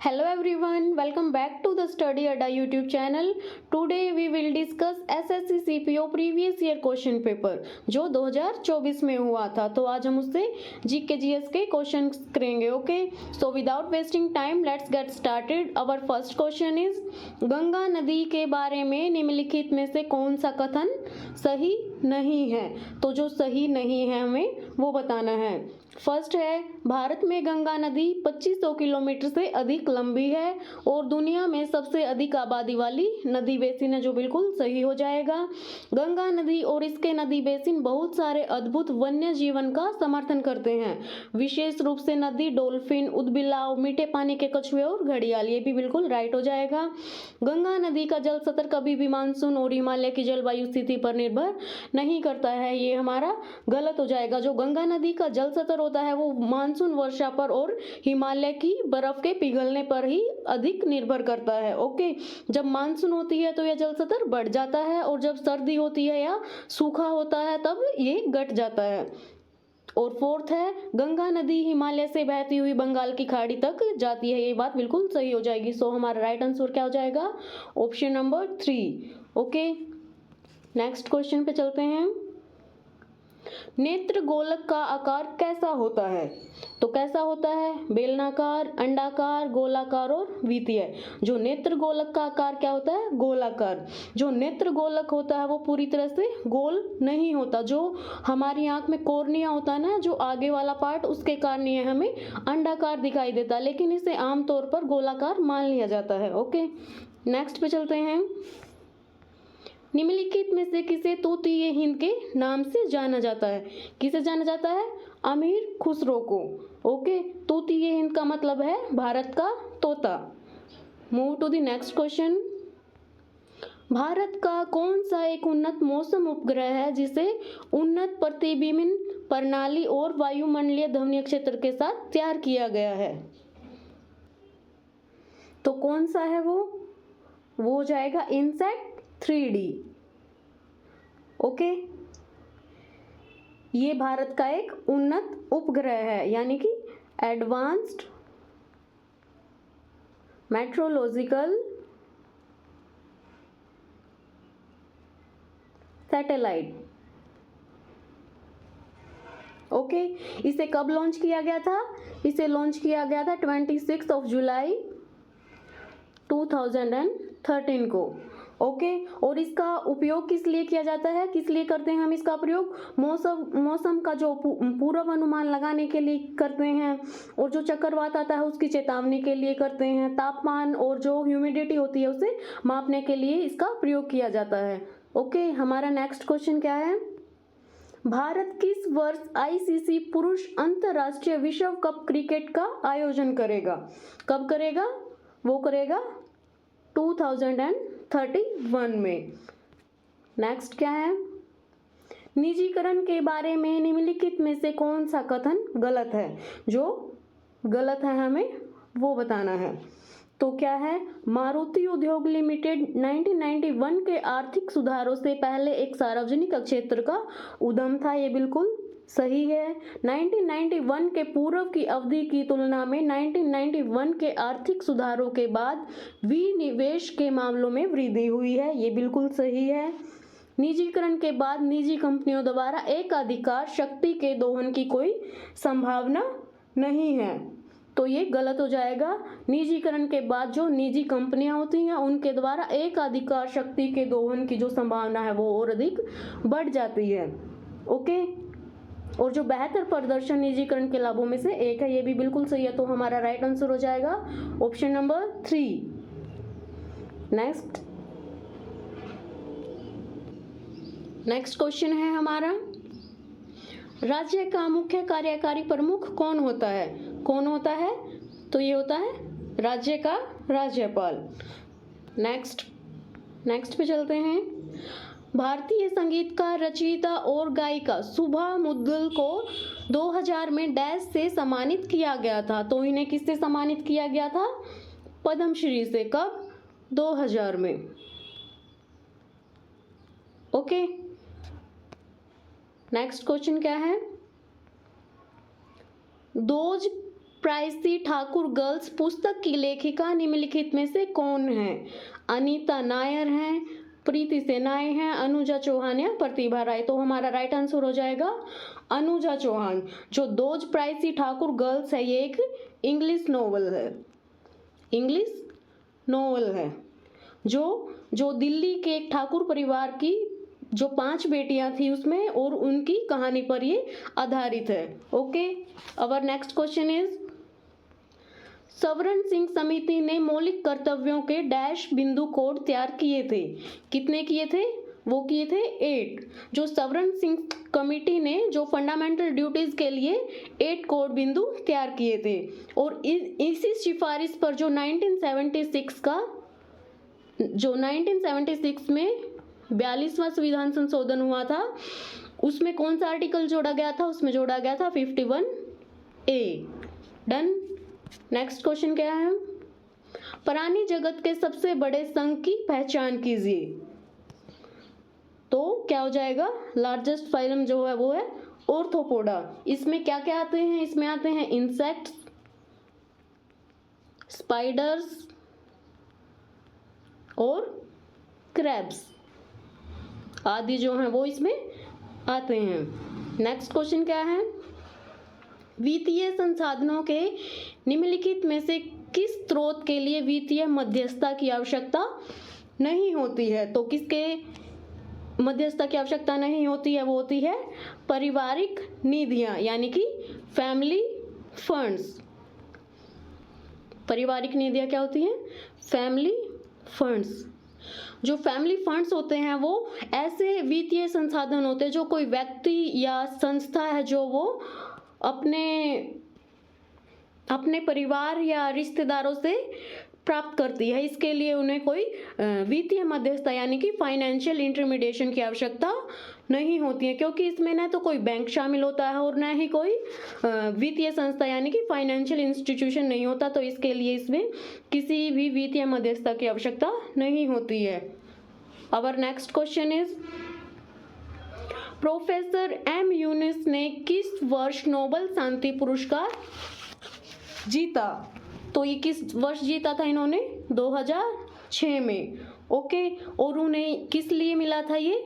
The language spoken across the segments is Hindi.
Hello everyone, welcome back to the Study Adda YouTube channel. Today we will discuss SSC CPO previous year question paper जो 2024 में हुआ था. तो आज हम उससे जीके जीएस के क्वेश्चन करेंगे. Okay, so without wasting time let's get started. Our first question is Ganga नदी के बारे में निम्नलिखित में से कौन सा कथन सही नहीं है. तो जो सही नहीं है हमें वो बताना है. फर्स्ट है, भारत में गंगा नदी 2500 किलोमीटर से अधिक लंबी है और दुनिया में सबसे अधिक आबादी वाली नदी बेसिन है, जो बिल्कुल सही हो जाएगा. गंगा नदी और इसके नदी बेसिन बहुत सारे अद्भुत वन्य जीवन का समर्थन करते हैं, विशेष रूप से नदी डॉल्फिन, उदबिलाव, मीठे पानी के कछुए और घड़ियाल. ये भी बिल्कुल राइट हो जाएगा. गंगा नदी का जल स्तर कभी भी मानसून और हिमालय की जलवायु स्थिति पर निर्भर नहीं करता है. ये हमारा गलत हो जाएगा. जो गंगा नदी का जल स्तर होता है वो मानसून वर्षा पर और हिमालय की बर्फ के पिघलने पर ही अधिक निर्भर करता है. ओके, जब मानसून होती है तो यह जल स्तर बढ़ जाता है और जब सर्दी होती है या सूखा होता है तब ये घट जाता है. और फोर्थ है, गंगा नदी हिमालय से बहती हुई बंगाल की खाड़ी तक जाती है. ये बात बिल्कुल सही हो जाएगी. सो हमारा राइट आंसर क्या हो जाएगा? Option number 3. Okay, next question पे चलते हैं. नेत्र गोलक का आकार कैसा होता है? तो कैसा होता है? बेलनाकार, अंडाकार, गोलाकार और वित्तीय. जो नेत्र गोलक का आकार क्या होता है? गोलाकार. जो नेत्र गोलक होता है वो पूरी तरह से गोल नहीं होता. जो हमारी आंख में कॉर्निया होता है ना, जो आगे वाला पार्ट, उसके कारण ये हमें अंडाकार दिखाई देता है, लेकिन इसे आमतौर पर गोलाकार मान लिया जाता है. ओके, नेक्स्ट पे चलते हैं. निम्नलिखित में से किसे तोतीय हिंद के नाम से जाना जाता है? किसे जाना जाता है? अमीर खुसरो को. ओके, तोतीय हिंद का मतलब है भारत का तोता. Move to the next question. Bharat का कौन सा एक उन्नत मौसम उपग्रह है जिसे उन्नत प्रतिबिंब प्रणाली और वायुमंडलीय ध्वनि क्षेत्र के साथ तैयार किया गया है? तो कौन सा है वो हो जाएगा इनसैट 3D. ओके, ये भारत का एक उन्नत उपग्रह है, यानी कि एडवांस्ड मेट्रोलॉजिकल सैटेलाइट. ओके, इसे कब लॉन्च किया गया था? इसे लॉन्च किया गया था 26 जुलाई 2013 को. ओके, और इसका उपयोग किस लिए किया जाता है? किस लिए करते हैं हम इसका प्रयोग? मौसम का जो पूर्व अनुमान लगाने के लिए करते हैं, और जो चक्रवात आता है उसकी चेतावनी के लिए करते हैं, तापमान और जो ह्यूमिडिटी होती है उसे मापने के लिए इसका प्रयोग किया जाता है. ओके, हमारा नेक्स्ट क्वेश्चन क्या है? भारत किस वर्ष आईसीसी पुरुष अंतरराष्ट्रीय विश्व कप क्रिकेट का आयोजन करेगा? कब करेगा? वो करेगा 2031 में. नेक्स्ट क्या है? निजीकरण के बारे में निम्नलिखित में से कौन सा कथन गलत है? जो गलत है हमें वो बताना है. तो क्या है? मारुति उद्योग लिमिटेड 1991 के आर्थिक सुधारों से पहले एक सार्वजनिक क्षेत्र का उद्यम था. ये बिल्कुल सही है. 1991 के पूर्व की अवधि की तुलना में 1991 के आर्थिक सुधारों के बाद विनिवेश के मामलों में वृद्धि हुई है. ये बिल्कुल सही है. निजीकरण के बाद निजी कंपनियों द्वारा एकाधिकार शक्ति के दोहन की कोई संभावना नहीं है. तो ये गलत हो जाएगा. निजीकरण के बाद जो निजी कंपनियां होती हैं उनके द्वारा एकाधिकार शक्ति के दोहन की जो संभावना है वो और अधिक बढ़ जाती है. ओके, और जो बेहतर प्रदर्शन निजीकरण के लाभों में से एक है. ये भी बिल्कुल सही है. तो हमारा राइट आंसर हो जाएगा ऑप्शन नंबर 3. नेक्स्ट क्वेश्चन है हमारा, राज्य का मुख्य कार्यकारी प्रमुख कौन होता है? कौन होता है? तो ये होता है राज्य का राज्यपाल. नेक्स्ट पे चलते हैं. भारतीय संगीतकार, रचयिता और गायिका सुभा मुद्गल को 2000 में डैश से सम्मानित किया गया था. तो इन्हें किससे सम्मानित किया गया था? पद्मश्री से. कब? 2000 में. ओके, नेक्स्ट क्वेश्चन क्या है? दोज प्राइसी ठाकुर गर्ल्स पुस्तक की लेखिका निम्नलिखित में से कौन है? अनीता नायर हैं, प्रीति सेनाए हैं, अनुजा चौहान या प्रतिभा राय। तो हमारा राइट आंसर हो जाएगा अनुजा चौहान। जो दोज प्राइसी ठाकुर गर्ल्स है ये एक इंग्लिश नोवेल है, इंग्लिश नोवेल है जो दिल्ली के एक ठाकुर परिवार की जो 5 बेटियां थी उसमें और उनकी कहानी पर ये आधारित है। Okay, our next question is सवर्ण सिंह समिति ने मौलिक कर्तव्यों के डैश बिंदु कोड तैयार किए थे। कितने किए थे? वो किए थे 8। जो सवर्ण सिंह कमेटी ने जो फंडामेंटल ड्यूटीज के लिए 8 कोड बिंदु तैयार किए थे और इसी सिफारिश पर जो 1976 में 42वां संविधान संशोधन हुआ था उसमें कौन सा आर्टिकल जोड़ा गया था? उसमें जोड़ा गया था 51A। डन। नेक्स्ट क्वेश्चन क्या है? प्राणी जगत के सबसे बड़े संघ की पहचान कीजिए। तो क्या हो जाएगा? लार्जेस्ट फाइलम जो है वो है ऑर्थोपोडा। इसमें क्या क्या आते हैं? इसमें आते हैं इंसेक्ट्स, स्पाइडर्स और क्रैब्स आदि जो हैं वो इसमें आते हैं। नेक्स्ट क्वेश्चन क्या है? वित्तीय संसाधनों के निम्नलिखित में से किस स्रोत के लिए वित्तीय मध्यस्थता की आवश्यकता नहीं होती है? तो किसके मध्यस्थता की आवश्यकता नहीं होती है? वो होती है पारिवारिक निधियां यानी कि फैमिली फंड्स। पारिवारिक निधियां क्या होती हैं? Family funds. जो फैमिली फंड्स होते हैं वो ऐसे वित्तीय संसाधन होते हैं जो कोई व्यक्ति या संस्था है जो वो अपने परिवार या रिश्तेदारों से प्राप्त करती है। इसके लिए उन्हें कोई वित्तीय मध्यस्थता यानी कि फाइनेंशियल इंटरमीडिएशन की आवश्यकता नहीं होती है, क्योंकि इसमें न तो कोई बैंक शामिल होता है और न ही कोई वित्तीय संस्था यानी कि फाइनेंशियल इंस्टीट्यूशन नहीं होता। तो इसके लिए इसमें किसी भी वित्तीय मध्यस्थता की आवश्यकता नहीं होती है। Our next question is professor M Yunus ने किस वर्ष नोबेल शांति पुरस्कार जीता? तो ये किस वर्ष जीता था इन्होंने? 2006 में। ओके, और उन्हें किस लिए मिला था ये?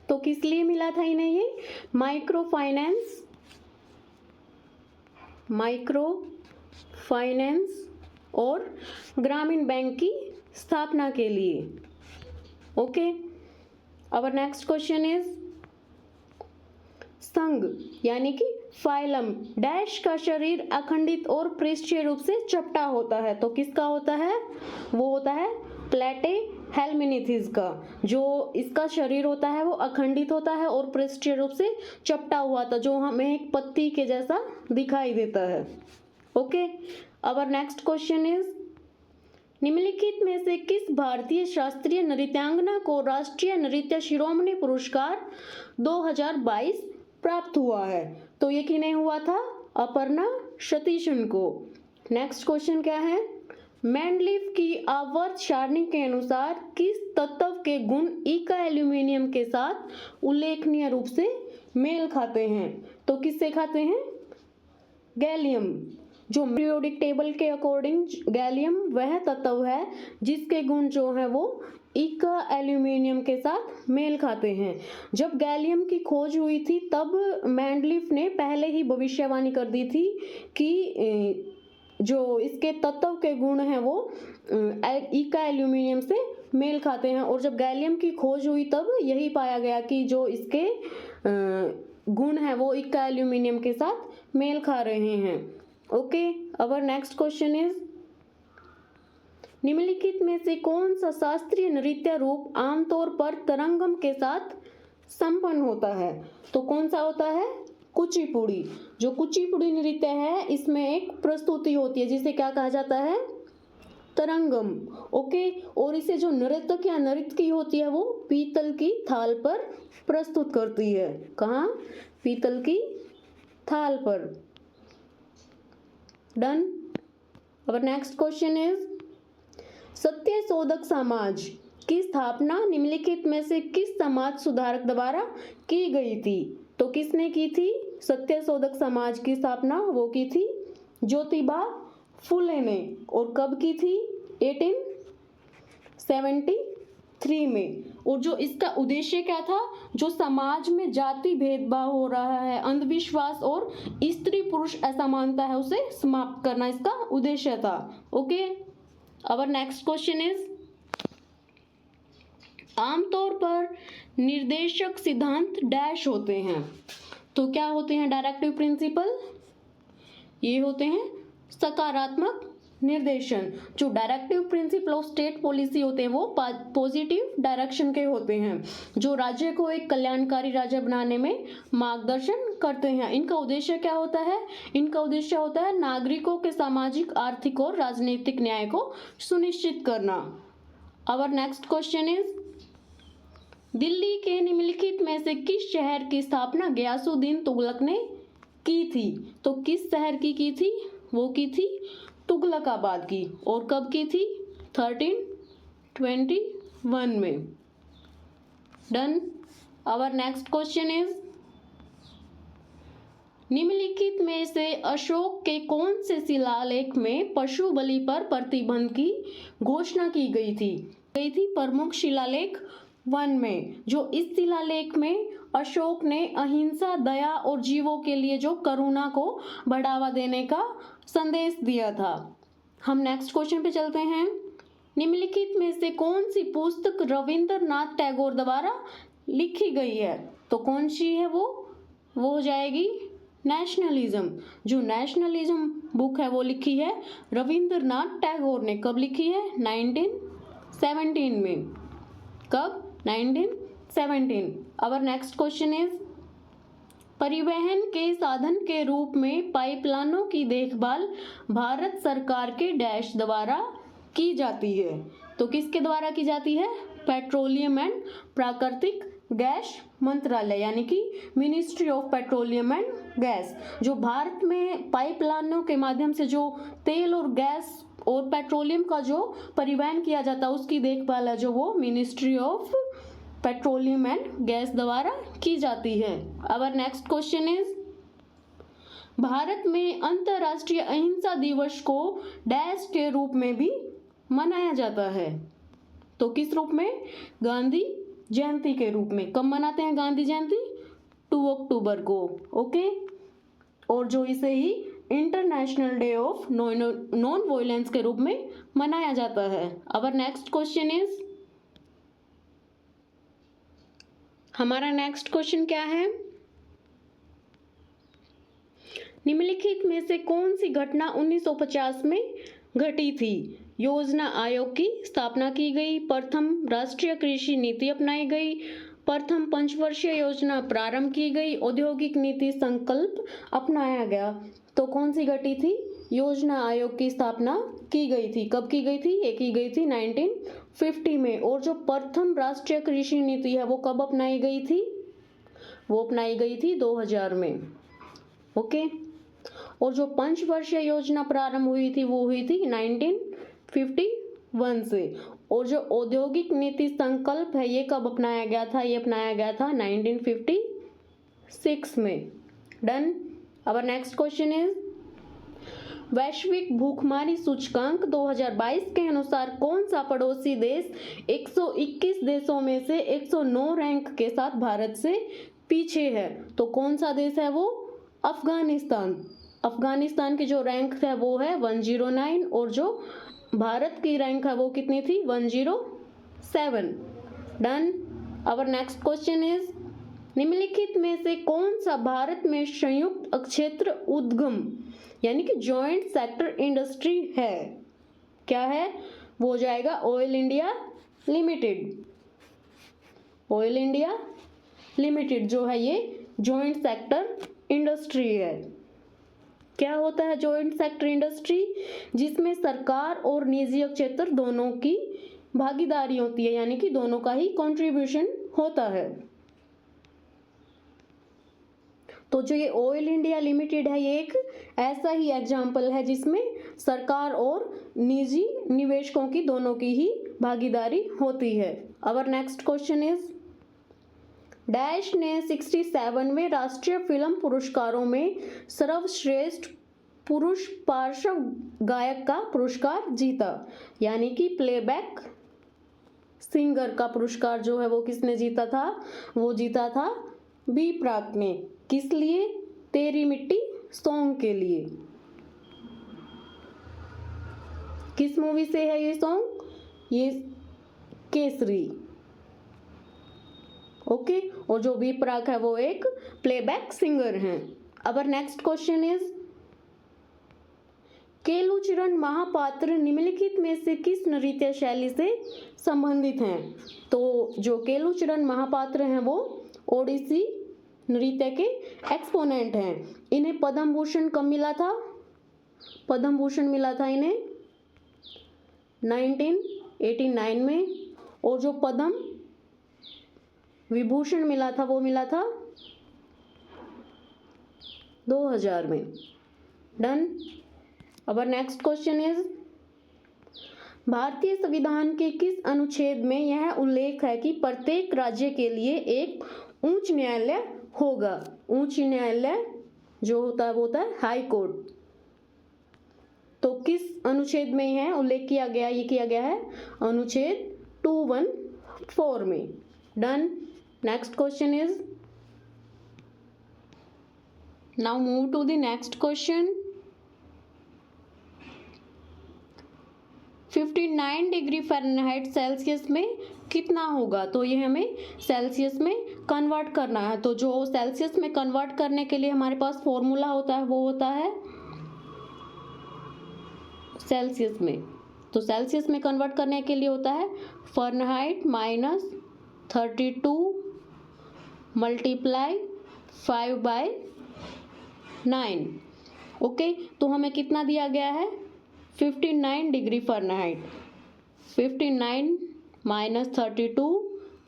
तो किस लिए मिला था इन्हें ये? माइक्रो फाइनेंस और ग्रामीण बैंक की स्थापना के लिए। Okay, our next question is संघ यानी कि फाइलम डैश का शरीर अखंडित और पृष्ठीय रूप से चपटा होता है। तो किसका होता है? वो होता है प्लेटेहेल्मिन्थेस का। जो इसका शरीर होता है वो अखंडित होता है और पृष्ठीय रूप से चपटा हुआ था, जो हमें एक पत्ती के जैसा दिखाई देता है। Okay, our next question is निम्नलिखित में से किस भारतीय शास्त्रीय नृत्यांगना को राष्ट्रीय नृत्य शिरोमणि पुरस्कार 2022 प्राप्त हुआ है? तो ये किन्हें हुआ था? अपर्णा सतीशन को। नेक्स्ट क्वेश्चन क्या है? मैंडलीफ की आवर्त सारणी के अनुसार किस तत्व के गुण इका एल्यूमिनियम के साथ उल्लेखनीय रूप से मेल खाते हैं? तो किससे खाते हैं? गैलियम। जो पीरियोडिक टेबल के अकॉर्डिंग गैलियम वह तत्व है जिसके गुण जो है वो इका एल्यूमिनियम के साथ मेल खाते हैं। जब गैलियम की खोज हुई थी तब मैंडलीफ ने पहले ही भविष्यवाणी कर दी थी कि जो इसके तत्व के गुण हैं वो इका एल्यूमिनियम से मेल खाते हैं, और जब गैलियम की खोज हुई तब यही पाया गया कि जो इसके गुण हैं वो इका एल्यूमिनियम के साथ मेल खा रहे हैं। Okay, our next question is निम्नलिखित में से कौन सा शास्त्रीय नृत्य रूप आमतौर पर तरंगम के साथ संपन्न होता है? तो कौन सा होता है? कुचिपुड़ी। जो कुचिपुड़ी नृत्य है इसमें एक प्रस्तुति होती है जिसे क्या कहा जाता है? तरंगम। ओके, और इसे जो नर्तक या नर्तकी होती है वो पीतल की थाल पर प्रस्तुत करती है। कहाँ? पीतल की थाल पर। डन। अब नेक्स्ट क्वेश्चन इज सत्य शोधक समाज की स्थापना निम्नलिखित में से किस समाज सुधारक द्वारा की गई थी? तो किसने की थी? सत्यशोधक समाज की स्थापना वो की थी ज्योतिबा फुले ने, और कब की थी? 1873 में। और जो इसका उद्देश्य क्या था? जो समाज में जाति भेदभाव हो रहा है, अंधविश्वास और स्त्री पुरुष असमानता है, उसे समाप्त करना इसका उद्देश्य था। Okay, our next question is, आमतौर पर निर्देशक सिद्धांत डैश होते हैं। तो क्या होते हैं डायरेक्टिव प्रिंसिपल? ये होते हैं सकारात्मक निर्देशन। जो directive principle of state policy होते हैं वो पॉजिटिव डायरेक्शन के होते हैं, जो राज्य को एक कल्याणकारी राज्य बनाने में मार्गदर्शन करते हैं। इनका उद्देश्य क्या होता है? इनका उद्देश्य होता है नागरिकों के सामाजिक, आर्थिक और राजनीतिक न्याय को सुनिश्चित करना। Our next question is, Delhi के निम्नलिखित में से किस शहर की स्थापना गयासुद्दीन तुगलक ने की थी? तो किस शहर की थी? वो की थी तुगलकाबाद की। और कब की थी? 1321 में। Done. Our next question is, निम्नलिखित में से अशोक के कौन से शिलालेख में पशु बलि पर प्रतिबंध की घोषणा की गई थी? प्रमुख शिलालेख 1 में। जो इस शिलालेख में अशोक ने अहिंसा, दया और जीवों के लिए जो करुणा को बढ़ावा देने का संदेश दिया था। हम नेक्स्ट क्वेश्चन पे चलते हैं। निम्नलिखित में से कौन सी पुस्तक रविंद्रनाथ टैगोर द्वारा लिखी गई है? तो कौन सी है वो हो जाएगी नेशनलिज्म। जो नेशनलिज्म बुक है वो लिखी है रविंद्रनाथ टैगोर ने। कब लिखी है? 1917 में। कब? 1917। आवर नेक्स्ट क्वेश्चन इज, परिवहन के साधन के रूप में पाइपलाइनों की देखभाल भारत सरकार के डैश द्वारा की जाती है। तो किसके द्वारा की जाती है? पेट्रोलियम एंड प्राकृतिक गैस मंत्रालय, यानी कि ministry of petroleum and gas. जो भारत में पाइपलाइनों के माध्यम से जो तेल और गैस और पेट्रोलियम का जो परिवहन किया जाता है उसकी देखभाल है जो वो ministry of petroleum and gas द्वारा की जाती है। Our next question is, Bharat में अंतर्राष्ट्रीय अहिंसा दिवस को डैश के रूप में भी मनाया जाता है। तो किस रूप में? गांधी जयंती के रूप में। कब मनाते हैं गांधी जयंती? 2 अक्टूबर को। ओके, और जो इसे ही international day of non violence के रूप में मनाया जाता है। आवर नेक्स्ट क्वेश्चन इज, हमारा नेक्स्ट क्वेश्चन क्या है? निम्नलिखित में से कौन सी घटना 1950 में घटी थी? योजना आयोग की स्थापना की गई, प्रथम राष्ट्रीय कृषि नीति अपनाई गई, प्रथम पंचवर्षीय योजना प्रारंभ की गई, औद्योगिक नीति संकल्प अपनाया गया। तो कौन सी घटी थी? योजना आयोग की स्थापना की गई थी। कब की गई थी? ये की गई थी 1950 में। और जो प्रथम राष्ट्रीय कृषि नीति है वो कब अपनाई गई थी? वो अपनाई गई थी 2000 में। ओके, और जो पंचवर्षीय योजना प्रारंभ हुई थी वो हुई थी 1951 से। और जो औद्योगिक नीति संकल्प है ये कब अपनाया गया था? ये अपनाया गया था 1956 में। Done. Our next question is, वैश्विक भूखमरी सूचकांक 2022 के अनुसार कौन सा पड़ोसी देश 121 देशों में से 109 रैंक के साथ भारत से पीछे है? तो कौन सा देश है वो? अफगानिस्तान। अफगानिस्तान की जो रैंक है वो है 109 और जो भारत की रैंक है वो कितनी थी? 107। Done. Our next question is, निम्नलिखित में से कौन सा भारत में संयुक्त क्षेत्र उद्गम यानी कि जॉइंट सेक्टर इंडस्ट्री है? क्या है? वो हो जाएगा oil India limited. Oil India limited जो है ये जॉइंट सेक्टर इंडस्ट्री है। क्या होता है जॉइंट सेक्टर इंडस्ट्री? जिसमें सरकार और निजी क्षेत्र दोनों की भागीदारी होती है, यानी कि दोनों का ही कंट्रीब्यूशन होता है। तो जो ये ऑयल इंडिया लिमिटेड है ये एक ऐसा ही एग्जाम्पल है जिसमें सरकार और निजी निवेशकों की दोनों की ही भागीदारी होती है। Our next question is, dash ने 67वें राष्ट्रीय फिल्म पुरस्कारों में सर्वश्रेष्ठ पुरुष पार्श्व गायक का पुरस्कार जीता। यानी कि प्लेबैक सिंगर का पुरस्कार जो है वो किसने जीता था? वो जीता था बी प्राक ने। किस लिए? तेरी मिट्टी सॉन्ग के लिए। किस मूवी से है ये सॉन्ग? ये केसरी। ओके, और जो बी प्राक है वो एक प्लेबैक सिंगर हैं। Our next question is, Kelucharan Mohapatra निम्नलिखित में से किस नृत्य शैली से संबंधित हैं? तो जो केलुचरण महापात्र हैं वो ओडिसी नृत्य के एक्सपोनेंट हैं। इन्हें पद्म भूषण कब मिला था? पद्म भूषण मिला था इन्हें 1989 में, और जो पद्म विभूषण मिला था वो मिला था 2000 में। Done. Our next question is, भारतीय संविधान के किस अनुच्छेद में यह उल्लेख है कि प्रत्येक राज्य के लिए एक उच्च न्यायालय होगा? उच्च न्यायालय जो होता है वो होता है हाई कोर्ट। तो किस अनुच्छेद में यह उल्लेख किया गया? ये किया गया है अनुच्छेद 214 में। Done. Next question is, now move to the next question. 59 degree Fahrenheit Celsius में कितना होगा? तो ये हमें सेल्सियस में कन्वर्ट करना है। तो जो सेल्सियस में कन्वर्ट करने के लिए हमारे पास फॉर्मूला होता है वो होता है सेल्सियस में। तो सेल्सियस में कन्वर्ट करने के लिए होता है फ़ारेनहाइट -32 मल्टीप्लाई 5/9। ओके, तो हमें कितना दिया गया है? 59 डिग्री फ़ारेनहाइट। 59 - 32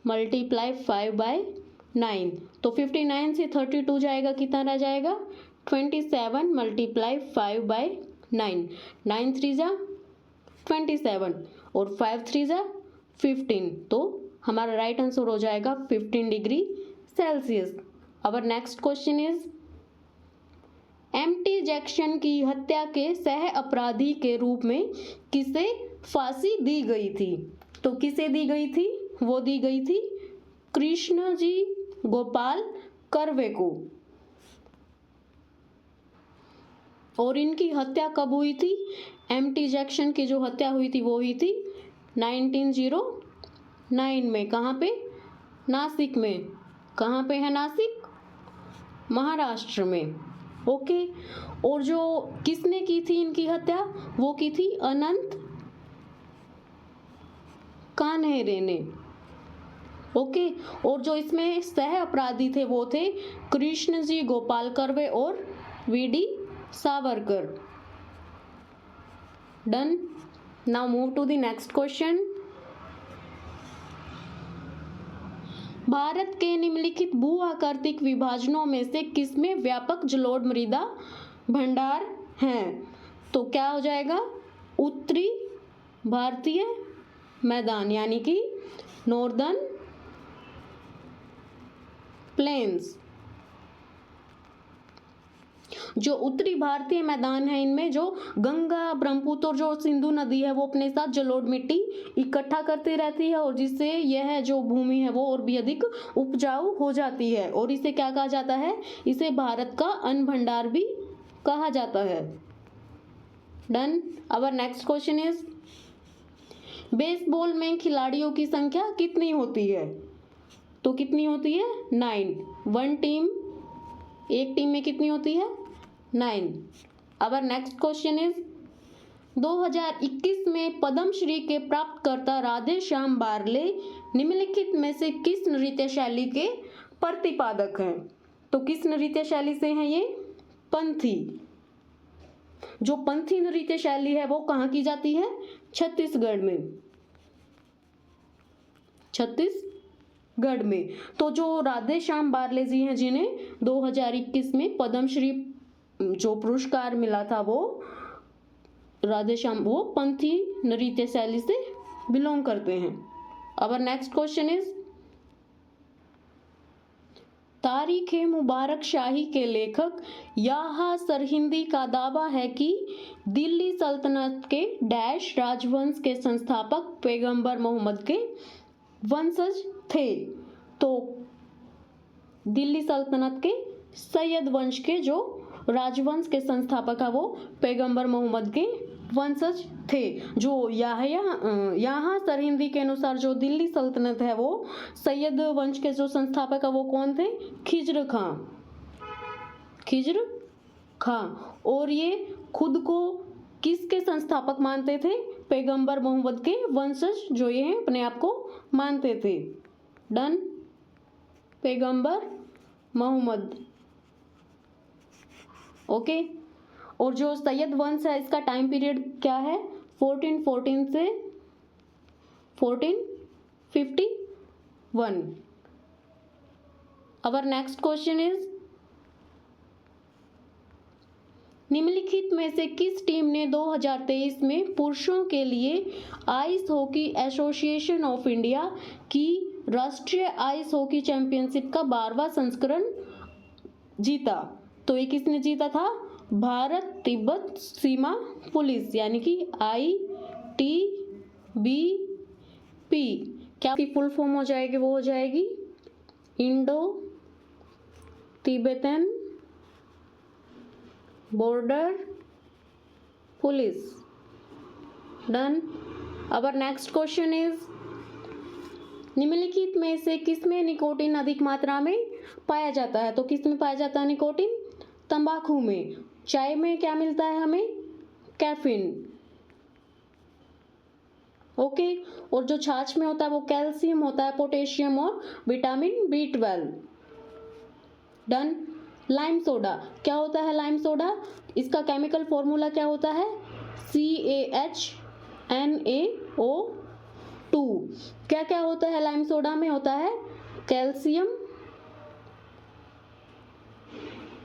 मल्टीप्लाई 5/9। तो 59 से 32 जाएगा, कितना रह जाएगा? 27 मल्टीप्लाई 5/9। 9 3 जा 27 और 5 3 जा 15। तो हमारा राइट आंसर हो जाएगा 15 degree Celsius. Our next question is, MT. Jackson की हत्या के सह अपराधी के रूप में किसे फांसी दी गई थी? तो किसे दी गई थी? वो दी गई थी कृष्णजी गोपाल कर्वे को। और इनकी हत्या कब हुई थी? एम.टी. जैक्सन की जो हत्या हुई थी वो हुई थी 1909 में। कहाँ पे? नासिक में। कहाँ पे है नासिक? महाराष्ट्र में। ओके, और जो किसने की थी इनकी हत्या? वो की थी अनंत कान्हेरे ने। ओके, और जो इसमें सह अपराधी थे वो थे कृष्णजी गोपाल कर्वे और V D. Savarkar. Done. Now move to the next question. Bharat के निम्नलिखित भू आकृतिक विभाजनों में से किसमें व्यापक जलोढ़ मृदा भंडार हैं? तो क्या हो जाएगा? उत्तरी भारतीय मैदान यानी कि नॉर्दर्न प्लेन्स। जो उत्तरी भारतीय मैदान है इनमें जो गंगा, ब्रह्मपुत्र और जो सिंधु नदी है वो अपने साथ जलोढ़ मिट्टी इकट्ठा करती रहती है, और जिससे यह जो भूमि है वो और भी अधिक उपजाऊ हो जाती है। और इसे क्या कहा जाता है? इसे भारत का अन्न भंडार भी कहा जाता है। Done. Our next question is, baseball में खिलाड़ियों की संख्या कितनी होती है? तो कितनी होती है? 9। वन टीम, एक टीम में कितनी होती है? 9। अवर नेक्स्ट क्वेश्चन इज, 2021 में पद्मश्री के प्राप्तकर्ता राधे श्याम बारले निम्नलिखित में से किस नृत्य शैली के प्रतिपादक हैं? तो किस नृत्य शैली से हैं ये? पंथी। जो पंथी नृत्य शैली है वो कहाँ की जाती है? छत्तीसगढ़ में। छत्तीसगढ़ में। तो जो राधे श्याम बारले जी हैं जिन्हें 2021 में पद्मश्री जो पुरस्कार मिला था वो राधे श्याम, वो पंथी नृत्य शैली से बिलोंग करते हैं। अवर नेक्स्ट क्वेश्चन इज, तारीख़ मुबारक शाही के लेखक याह्या सरहिंदी का दावा है कि दिल्ली सल्तनत के डैश राजवंश के संस्थापक पैगंबर मोहम्मद के वंशज थे। तो दिल्ली सल्तनत के सैयद वंश के जो राजवंश के संस्थापक है वो पैगंबर मोहम्मद के वंशज थे। जो यहाँ सरहिंदी के अनुसार जो दिल्ली सल्तनत है वो सैयद वंश के जो संस्थापक है वो कौन थे? खिज्र खां। और ये खुद को किसके संस्थापक मानते थे? पैगंबर मोहम्मद के वंशज जो ये हैं अपने आप को मानते थे। डन। पैगंबर मोहम्मद। ओके। और जो सैयद वंश है इसका टाइम पीरियड क्या है? 1414 से 1451। अवर नेक्स्ट क्वेश्चन इज, निम्नलिखित में से किस टीम ने 2023 में पुरुषों के लिए ice hockey association of India की राष्ट्रीय आइस हॉकी चैंपियनशिप का 12वां संस्करण जीता? तो ये किसने जीता था? भारत तिब्बत सीमा पुलिस यानी कि ITBP। क्या की फुल फॉर्म हो जाएगी? वो हो जाएगी Indo Tibetan border police. Done. Our next question is, निम्नलिखित में से किसमें निकोटीन अधिक मात्रा में पाया जाता है? तो किसमें पाया जाता है निकोटीन? तंबाकू में। चाय में क्या मिलता है हमें? कैफीन। ओके। और जो छाछ में होता है वो कैल्शियम होता है, पोटेशियम और vitamin B12। Done. Lime soda क्या होता है? लाइम सोडा इसका केमिकल फॉर्मूला क्या होता है? CaHNaO2। क्या क्या होता है लाइम सोडा में? होता है कैल्शियम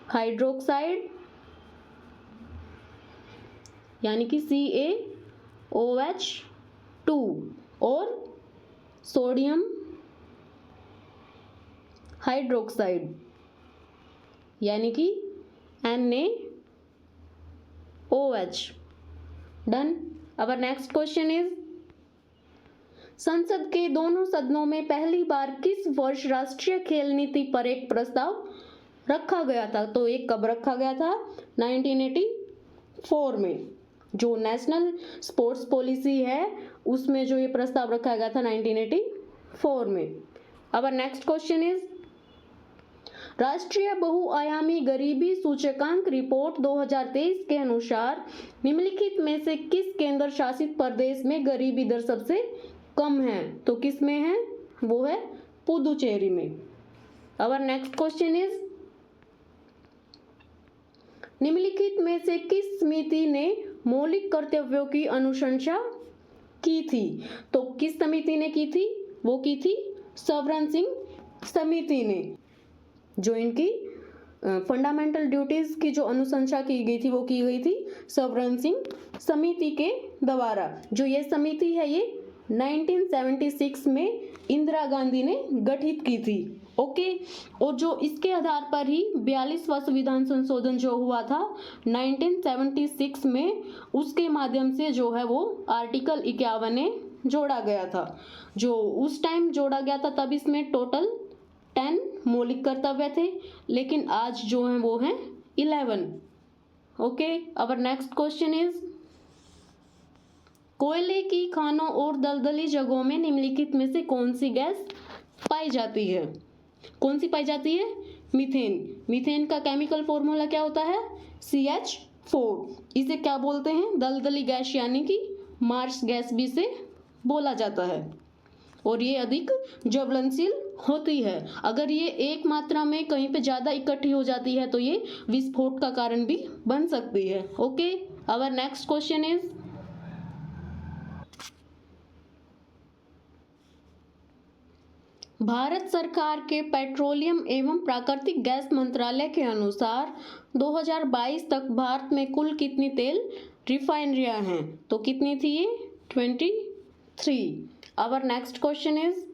हाइड्रोक्साइड यानी कि CaOH2 और सोडियम हाइड्रोक्साइड यानी कि NaOH। Done. Our next question is, संसद के दोनों सदनों में पहली बार किस वर्ष राष्ट्रीय खेल नीति पर एक प्रस्ताव रखा गया था? तो एक कब रखा गया था? 1984 में। जो नेशनल स्पोर्ट्स पॉलिसी है उसमें जो ये प्रस्ताव रखा गया था 1984 में। अवर नेक्स्ट क्वेश्चन इज, राष्ट्रीय बहुआयामी गरीबी सूचकांक रिपोर्ट 2023 के अनुसार निम्नलिखित में से किस केंद्र शासित प्रदेश में गरीबी दर सबसे कम है? तो किस में है? वो है पुदुचेरी में। अवर नेक्स्ट क्वेश्चन इज, निम्नलिखित में से किस समिति ने मौलिक कर्तव्यों की अनुशंसा की थी? तो किस समिति ने की थी? वो की थी सवरण सिंह समिति ने। जो इनकी फंडामेंटल ड्यूटीज की जो अनुशंसा की गई थी वो की गई थी सवरण सिंह समिति के द्वारा। जो ये समिति है ये 1976 में इंदिरा गांधी ने गठित की थी। ओके। और जो इसके आधार पर ही 42वां संविधान संशोधन जो हुआ था 1976 में, उसके माध्यम से जो है वो आर्टिकल 51 जोड़ा गया था। जो उस टाइम जोड़ा गया था तब इसमें टोटल 10 मौलिक कर्तव्य थे, लेकिन आज जो है वो है 11। Okay. Our next question is, कोयले की खानों और दलदली जगहों में निम्नलिखित में से कौन सी गैस पाई जाती है? कौन सी पाई जाती है? मीथेन। मीथेन का केमिकल फॉर्मूला क्या होता है? CH4। इसे क्या बोलते हैं? दलदली गैस यानी कि मार्स गैस भी से बोला जाता है। और ये अधिक ज्वलनशील होती है। अगर ये एक मात्रा में कहीं पे ज्यादा इकट्ठी हो जाती है तो ये विस्फोट का कारण भी बन सकती है। Okay. Our next question is, Bharat सरकार के पेट्रोलियम एवं प्राकृतिक गैस मंत्रालय के अनुसार 2022 तक भारत में कुल कितनी तेल रिफाइनरियां हैं? तो कितनी थी ये? 23। आवर नेक्स्ट क्वेश्चन इज,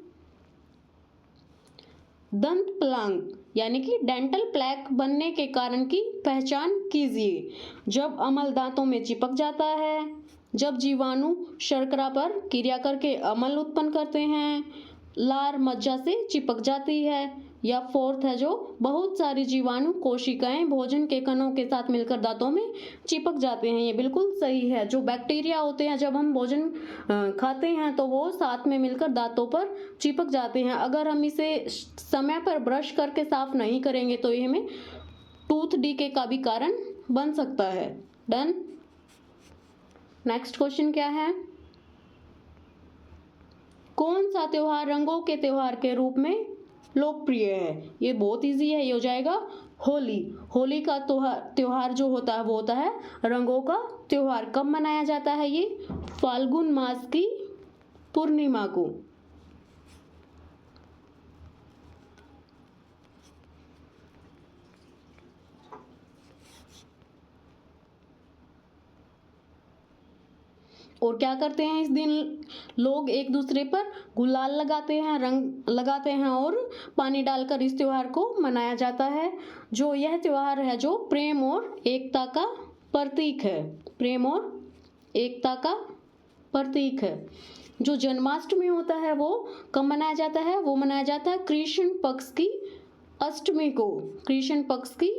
दंत प्लांक यानी कि डेंटल प्लैक बनने के कारण की पहचान कीजिए। जब अम्ल दांतों में चिपक जाता है, जब जीवाणु शर्करा पर क्रिया करके अम्ल उत्पन्न करते हैं, लार मज्जा से चिपक जाती है, या फोर्थ है जो बहुत सारी जीवाणु कोशिकाएं भोजन के कणों के साथ मिलकर दांतों में चिपक जाते हैं। ये बिल्कुल सही है। जो बैक्टीरिया होते हैं जब हम भोजन खाते हैं तो वो साथ में मिलकर दांतों पर चिपक जाते हैं। अगर हम इसे समय पर ब्रश करके साफ नहीं करेंगे तो ये हमें टूथ डीके का भी कारण बन सकता है। डन। नेक्स्ट क्वेश्चन क्या है? कौन सा त्योहार रंगों के त्योहार के रूप में लोकप्रिय है? ये बहुत इजी है, ये हो जाएगा होली। होली का त्योहार जो होता है वो होता है रंगों का त्योहार। कब मनाया जाता है ये? फाल्गुन मास की पूर्णिमा को। और क्या करते हैं इस दिन? लोग एक दूसरे पर गुलाल लगाते हैं, रंग लगाते हैं और पानी डालकर इस त्योहार को मनाया जाता है। जो यह त्योहार है जो प्रेम और एकता का प्रतीक है। प्रेम और एकता का प्रतीक है। जो जन्माष्टमी होता है वो कब मनाया जाता है? वो मनाया जाता है कृष्ण पक्ष की अष्टमी को। कृष्ण पक्ष की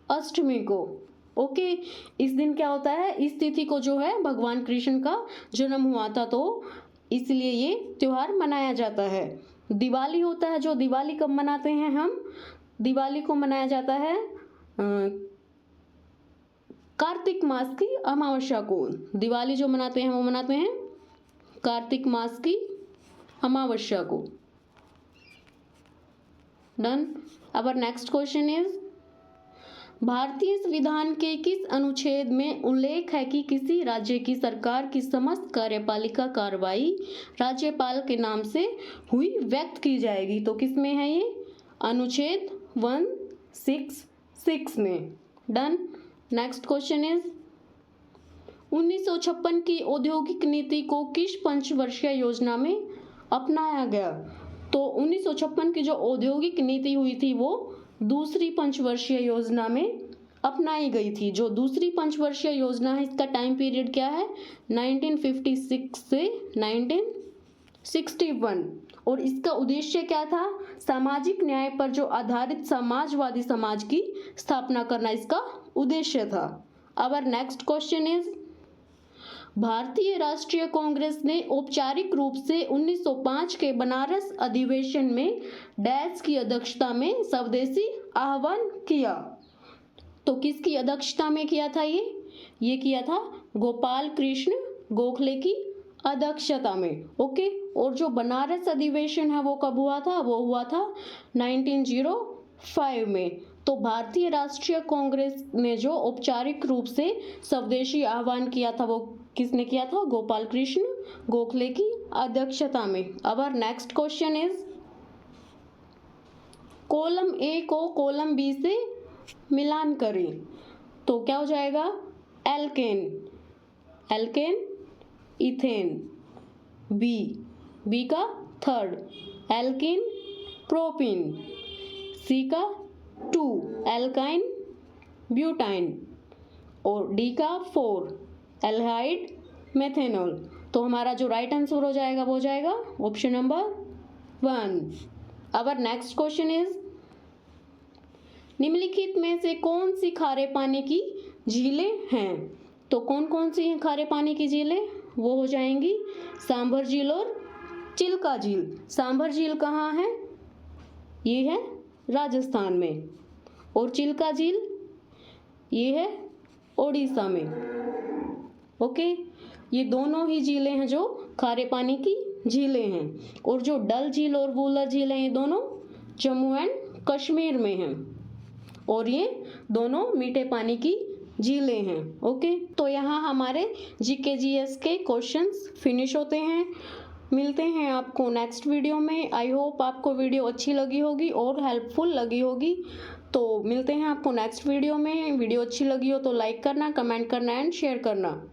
अष्टमी को। ओके। इस दिन क्या होता है? इस तिथि को जो है भगवान कृष्ण का जन्म हुआ था, तो इसलिए ये त्योहार मनाया जाता है। दिवाली होता है जो दिवाली कब मनाते हैं हम? दिवाली को मनाया जाता है कार्तिक मास की अमावस्या को। दिवाली जो मनाते हैं वो मनाते हैं कार्तिक मास की अमावस्या को। Done. Our next question is, भारतीय संविधान के किस अनुच्छेद में उल्लेख है कि किसी राज्य की सरकार की समस्त कार्यपालिका कार्रवाई राज्यपाल के नाम से हुई व्यक्त की जाएगी? तो किस में है ये? अनुच्छेद 166 में। डन। नेक्स्ट क्वेश्चन इज, 1956 की औद्योगिक नीति को किस पंचवर्षीय योजना में अपनाया गया? तो 1956 की जो औद्योगिक नीति हुई थी वो दूसरी पंचवर्षीय योजना में अपनाई गई थी। जो दूसरी पंचवर्षीय योजना है इसका टाइम पीरियड क्या है? 1956 से 1961। और इसका उद्देश्य क्या था? सामाजिक न्याय पर जो आधारित समाजवादी समाज की स्थापना करना इसका उद्देश्य था। अवर नेक्स्ट क्वेश्चन इज, भारतीय राष्ट्रीय कांग्रेस ने औपचारिक रूप से 1905 के बनारस अधिवेशन में डैश की अध्यक्षता में स्वदेशी आह्वान किया? तो किसकी अध्यक्षता में किया था ये किया था गोपाल कृष्ण गोखले की अध्यक्षता में। ओके। और जो बनारस अधिवेशन है वो कब हुआ था? वो हुआ था 1905 में। तो भारतीय राष्ट्रीय कांग्रेस ने जो औपचारिक रूप से स्वदेशी आह्वान किया था वो किसने किया था? गोपाल कृष्ण गोखले की अध्यक्षता में। अवर next question is, column A को कॉलम बी से मिलान करें। तो क्या हो जाएगा? Alkane, alkane, ethane. बी का थर्ड, एल्किन, प्रोपिन। सी का 2, एल्काइन, ब्यूटाइन। और डी का 4, एल्हाइड, मेथेनॉल। तो हमारा जो राइट आंसर हो जाएगा वो हो जाएगा option number 1। Our next question is, निम्नलिखित में से कौन सी खारे पानी की झीलें हैं? तो कौन कौन सी हैं खारे पानी की झीलें? वो हो जाएंगी सांभर झील और चिल्का झील। सांभर झील कहाँ है? ये है राजस्थान में। और चिल्का झील ये है ओडिशा में। ओके। ये दोनों ही झीलें हैं जो खारे पानी की झीलें हैं। और जो डल झील और वूलर झील हैं ये दोनों जम्मू एंड कश्मीर में हैं। और ये दोनों मीठे पानी की झीलें हैं। ओके। तो यहाँ हमारे जीके जीएस के क्वेश्चंस फिनिश होते हैं। मिलते हैं आपको नेक्स्ट वीडियो में। आई होप आपको वीडियो अच्छी लगी होगी और हेल्पफुल लगी होगी। तो मिलते हैं आपको नेक्स्ट वीडियो में। वीडियो अच्छी लगी हो तो लाइक करना, कमेंट करना एंड शेयर करना।